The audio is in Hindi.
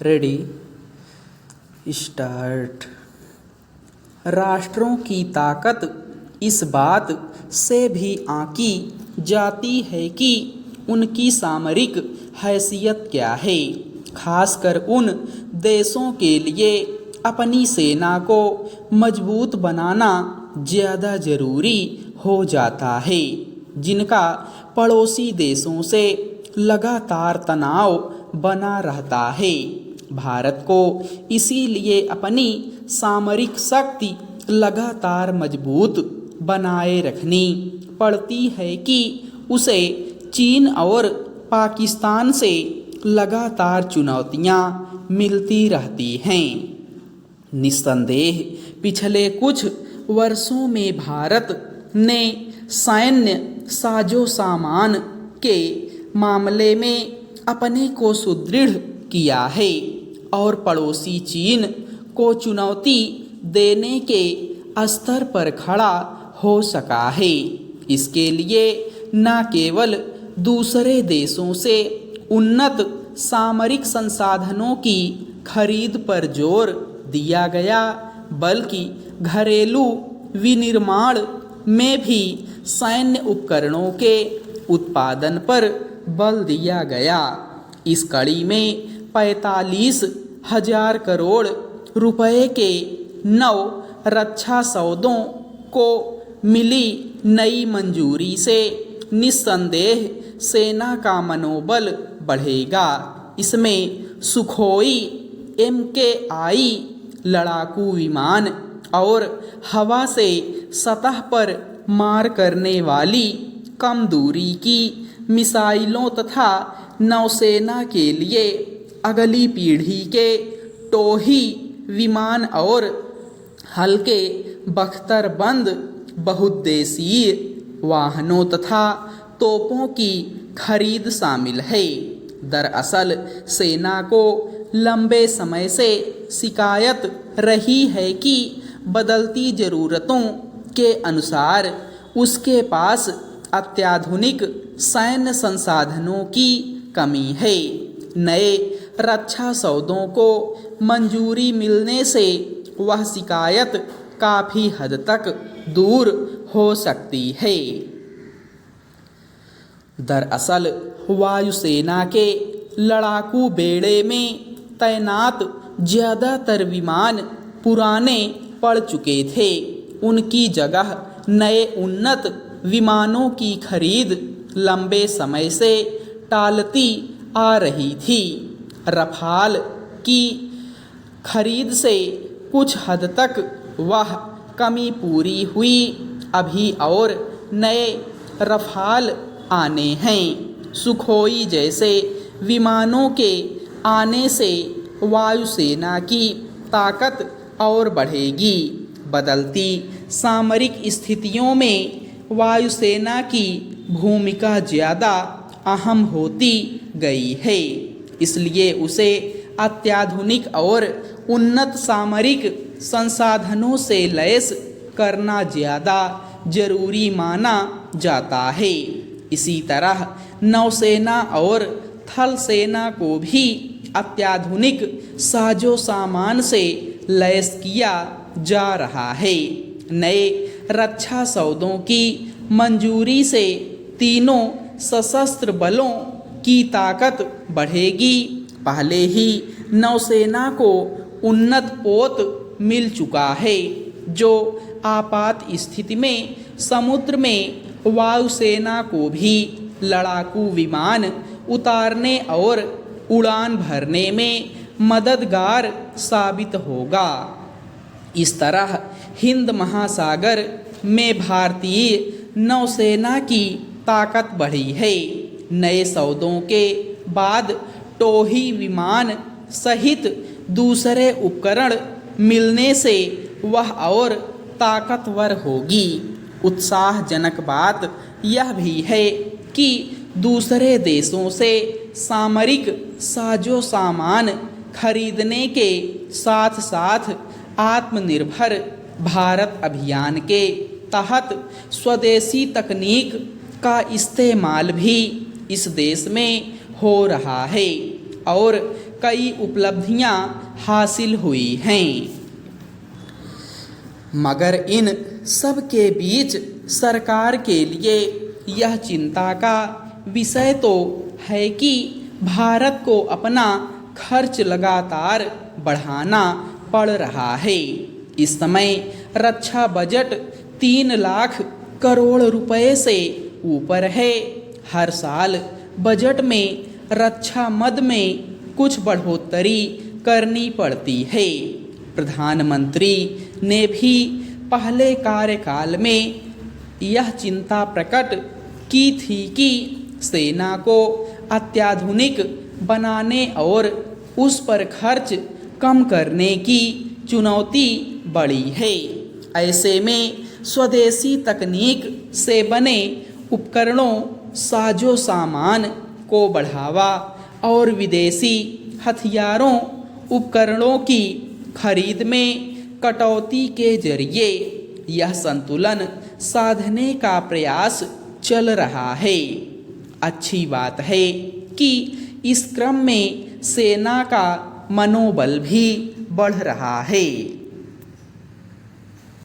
Ready start. राष्ट्रों की ताकत इस बात से भी आंकी जाती है कि उनकी सामरिक हैसियत क्या है। खासकर उन देशों के लिए अपनी सेना को मजबूत बनाना ज़्यादा ज़रूरी हो जाता है, जिनका पड़ोसी देशों से लगातार तनाव बना रहता है। भारत को इसीलिए अपनी सामरिक शक्ति लगातार मजबूत बनाए रखनी पड़ती है कि उसे चीन और पाकिस्तान से लगातार चुनौतियां मिलती रहती हैं। निस्संदेह पिछले कुछ वर्षों में भारत ने सैन्य साजो सामान के मामले में अपने को सुदृढ़ किया है और पड़ोसी चीन को चुनौती देने के स्तर पर खड़ा हो सका है। इसके लिए न केवल दूसरे देशों से उन्नत सामरिक संसाधनों की खरीद पर जोर दिया गया, बल्कि घरेलू विनिर्माण में भी सैन्य उपकरणों के उत्पादन पर बल दिया गया। इस कड़ी में 45,000 करोड़ रुपए के 9 रक्षा सौदों को मिली नई मंजूरी से निस्संदेह सेना का मनोबल बढ़ेगा। इसमें सुखोई MKI लड़ाकू विमान और हवा से सतह पर मार करने वाली कम दूरी की मिसाइलों तथा नौसेना के लिए अगली पीढ़ी के टोही विमान और हल्के बख्तरबंद बहुउद्देशीय वाहनों तथा तोपों की खरीद शामिल है। दरअसल सेना को लंबे समय से शिकायत रही है कि बदलती ज़रूरतों के अनुसार उसके पास अत्याधुनिक सैन्य संसाधनों की कमी है। नए रक्षा सौदों को मंजूरी मिलने से वह शिकायत काफ़ी हद तक दूर हो सकती है। दरअसल वायुसेना के लड़ाकू बेड़े में तैनात ज़्यादातर विमान पुराने पड़ चुके थे। उनकी जगह नए उन्नत विमानों की खरीद लंबे समय से टालती आ रही थी। रफाल की खरीद से कुछ हद तक वह कमी पूरी हुई। अभी और नए रफाल आने हैं। सुखोई जैसे विमानों के आने से वायुसेना की ताकत और बढ़ेगी। बदलती सामरिक स्थितियों में वायुसेना की भूमिका ज़्यादा अहम होती गई है। इसलिए उसे अत्याधुनिक और उन्नत सामरिक संसाधनों से लैस करना ज़्यादा ज़रूरी माना जाता है। इसी तरह नौसेना और थल सेना को भी अत्याधुनिक साजो सामान से लैस किया जा रहा है। नए रक्षा सौदों की मंजूरी से तीनों सशस्त्र बलों की ताकत बढ़ेगी। पहले ही नौसेना को उन्नत पोत मिल चुका है, जो आपात स्थिति में समुद्र में वायुसेना को भी लड़ाकू विमान उतारने और उड़ान भरने में मददगार साबित होगा। इस तरह हिंद महासागर में भारतीय नौसेना की ताकत बढ़ी है। नए सौदों के बाद टोही विमान सहित दूसरे उपकरण मिलने से वह और ताकतवर होगी। उत्साहजनक बात यह भी है कि दूसरे देशों से सामरिक साजो सामान खरीदने के साथ साथ आत्मनिर्भर भारत अभियान के तहत स्वदेशी तकनीक का इस्तेमाल भी इस देश में हो रहा है और कई उपलब्धियां हासिल हुई हैं। मगर इन सब के बीच सरकार के लिए यह चिंता का विषय तो है कि भारत को अपना खर्च लगातार बढ़ाना पड़ रहा है। इस समय रक्षा बजट 3 लाख करोड़ रुपए से ऊपर है। हर साल बजट में रक्षा मद में कुछ बढ़ोतरी करनी पड़ती है। प्रधानमंत्री ने भी पहले कार्यकाल में यह चिंता प्रकट की थी कि सेना को अत्याधुनिक बनाने और उस पर खर्च कम करने की चुनौती बड़ी है। ऐसे में स्वदेशी तकनीक से बने उपकरणों, साजो सामान को बढ़ावा और विदेशी हथियारों उपकरणों की खरीद में कटौती के जरिए यह संतुलन साधने का प्रयास चल रहा है। अच्छी बात है कि इस क्रम में सेना का मनोबल भी बढ़ रहा है।